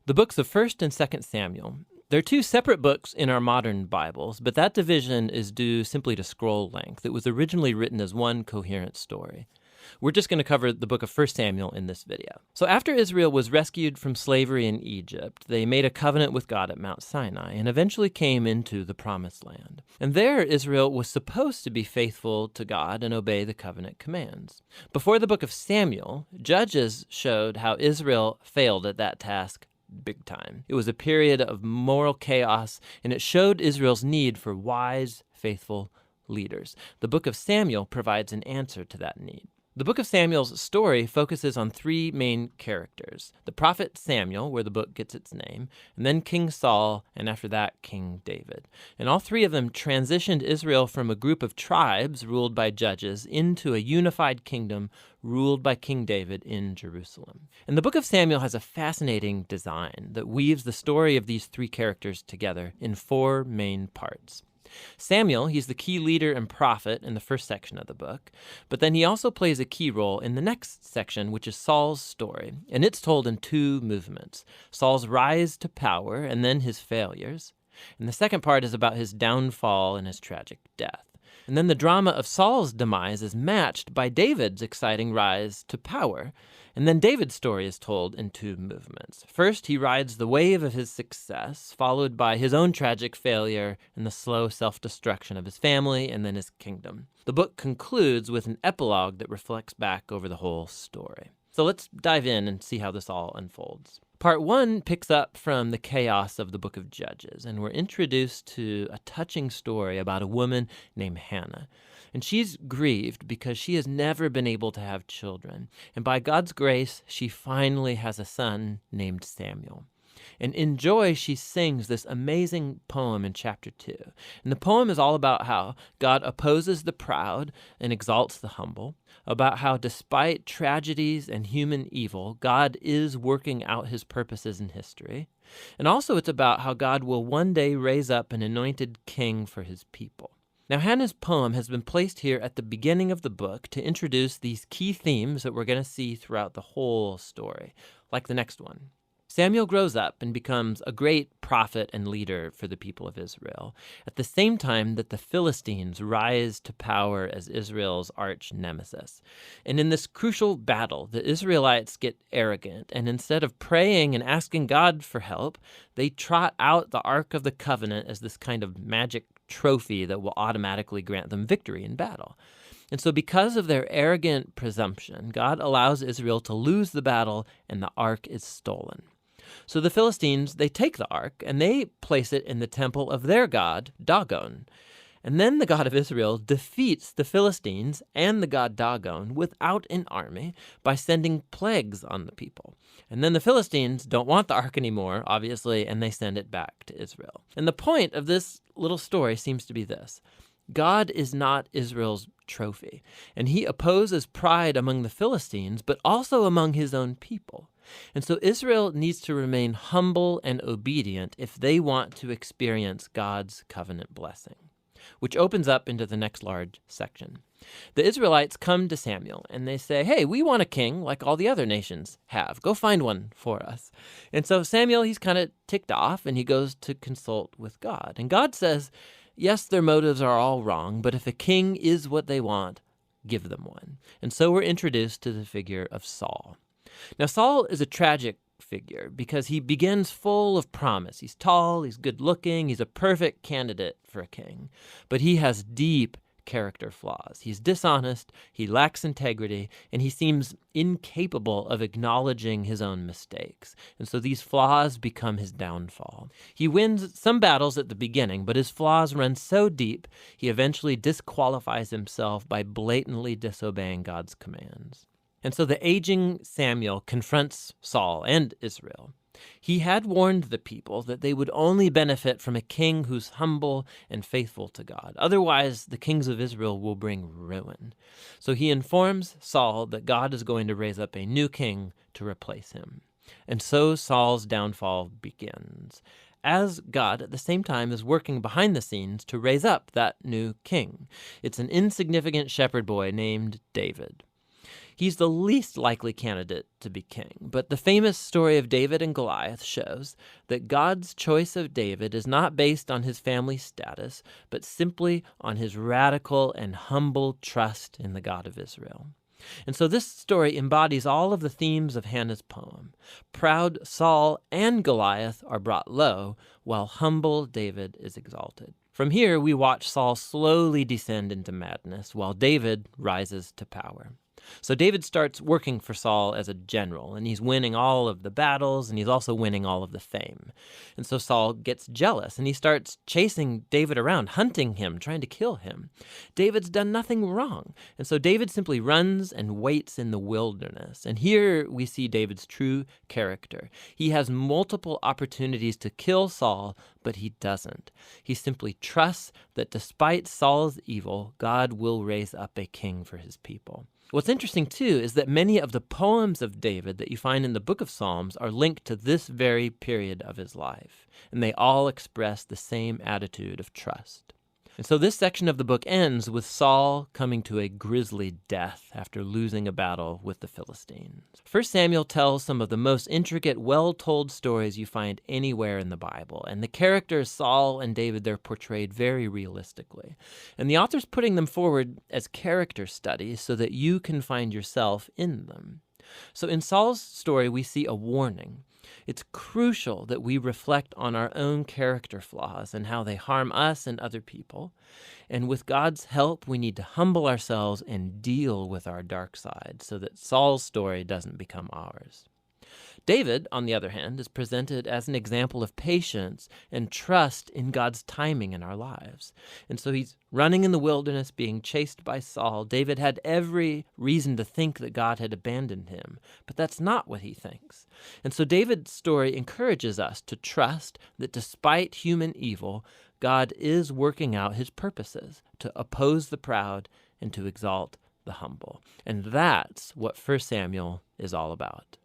The books of 1st and 2nd Samuel. They're two separate books in our modern Bibles, but that division is due simply to scroll length. It was originally written as one coherent story. We're just going to cover the book of 1 Samuel in this video. So after Israel was rescued from slavery in Egypt, they made a covenant with God at Mount Sinai and eventually came into the Promised Land. And there, Israel was supposed to be faithful to God and obey the covenant commands. Before the book of Samuel, Judges showed how Israel failed at that task big time. It was a period of moral chaos, and it showed Israel's need for wise, faithful leaders. The book of Samuel provides an answer to that need. The book of Samuel's story focuses on three main characters: the prophet Samuel, where the book gets its name, and then King Saul, and after that, King David. And all three of them transitioned Israel from a group of tribes ruled by judges into a unified kingdom ruled by King David in Jerusalem. And the book of Samuel has a fascinating design that weaves the story of these three characters together in four main parts. Samuel, he's the key leader and prophet in the first section of the book, but then he also plays a key role in the next section, which is Saul's story, and it's told in two movements: Saul's rise to power and then his failures. And the second part is about his downfall and his tragic death. And then the drama of Saul's demise is matched by David's exciting rise to power. And then David's story is told in two movements. First, he rides the wave of his success, followed by his own tragic failure and the slow self-destruction of his family and then his kingdom. The book concludes with an epilogue that reflects back over the whole story. So let's dive in and see how this all unfolds. Part 1 picks up from the chaos of the book of Judges, and we're introduced to a touching story about a woman named Hannah. And she's grieved because she has never been able to have children. And by God's grace, she finally has a son named Samuel. And in joy, she sings this amazing poem in chapter 2. And the poem is all about how God opposes the proud and exalts the humble, about how despite tragedies and human evil, God is working out his purposes in history. And also it's about how God will one day raise up an anointed king for his people. Now, Hannah's poem has been placed here at the beginning of the book to introduce these key themes that we're going to see throughout the whole story, like the next one. Samuel grows up and becomes a great prophet and leader for the people of Israel, at the same time that the Philistines rise to power as Israel's arch nemesis. And in this crucial battle, the Israelites get arrogant, and instead of praying and asking God for help, they trot out the Ark of the Covenant as this kind of magic trophy that will automatically grant them victory in battle. And so because of their arrogant presumption, God allows Israel to lose the battle and the ark is stolen. So the Philistines, they take the ark and they place it in the temple of their god, Dagon. And then the God of Israel defeats the Philistines and the god Dagon without an army by sending plagues on the people. And then the Philistines don't want the ark anymore, obviously, and they send it back to Israel. And the point of this little story seems to be this: God is not Israel's trophy, and he opposes pride among the Philistines, but also among his own people. And so Israel needs to remain humble and obedient if they want to experience God's covenant blessing, which opens up into the next large section. The Israelites come to Samuel and they say, "Hey, we want a king like all the other nations have. Go find one for us." And so Samuel, he's kind of ticked off and he goes to consult with God. And God says, yes, their motives are all wrong, but if a king is what they want, give them one. And so we're introduced to the figure of Saul. Now, Saul is a tragic figure because he begins full of promise. He's tall, he's good-looking, he's a perfect candidate for a king. But he has deep character flaws. He's dishonest, he lacks integrity, and he seems incapable of acknowledging his own mistakes. And so these flaws become his downfall. He wins some battles at the beginning, but his flaws run so deep, he eventually disqualifies himself by blatantly disobeying God's commands. And so the aging Samuel confronts Saul and Israel. He had warned the people that they would only benefit from a king who's humble and faithful to God. Otherwise, the kings of Israel will bring ruin. So he informs Saul that God is going to raise up a new king to replace him. And so Saul's downfall begins, as God at the same time is working behind the scenes to raise up that new king. It's an insignificant shepherd boy named David. He's the least likely candidate to be king, but the famous story of David and Goliath shows that God's choice of David is not based on his family status, but simply on his radical and humble trust in the God of Israel. And so this story embodies all of the themes of Hannah's poem. Proud Saul and Goliath are brought low, while humble David is exalted. From here, we watch Saul slowly descend into madness, while David rises to power. So David starts working for Saul as a general, and he's winning all of the battles, and he's also winning all of the fame. And so Saul gets jealous, and he starts chasing David around, hunting him, trying to kill him. David's done nothing wrong, and so David simply runs and waits in the wilderness. And here we see David's true character. He has multiple opportunities to kill Saul, but he doesn't. He simply trusts that despite Saul's evil, God will raise up a king for his people. What's interesting, too, is that many of the poems of David that you find in the book of Psalms are linked to this very period of his life, and they all express the same attitude of trust. And so this section of the book ends with Saul coming to a grisly death after losing a battle with the Philistines. 1 Samuel tells some of the most intricate, well-told stories you find anywhere in the Bible, and the characters Saul and David, they're portrayed very realistically. And the author's putting them forward as character studies so that you can find yourself in them. So in Saul's story, we see a warning. It's crucial that we reflect on our own character flaws and how they harm us and other people. And with God's help, we need to humble ourselves and deal with our dark side so that Saul's story doesn't become ours. David, on the other hand, is presented as an example of patience and trust in God's timing in our lives. And so he's running in the wilderness, being chased by Saul. David had every reason to think that God had abandoned him, but that's not what he thinks. And so David's story encourages us to trust that despite human evil, God is working out his purposes to oppose the proud and to exalt the humble. And that's what 1 Samuel is all about.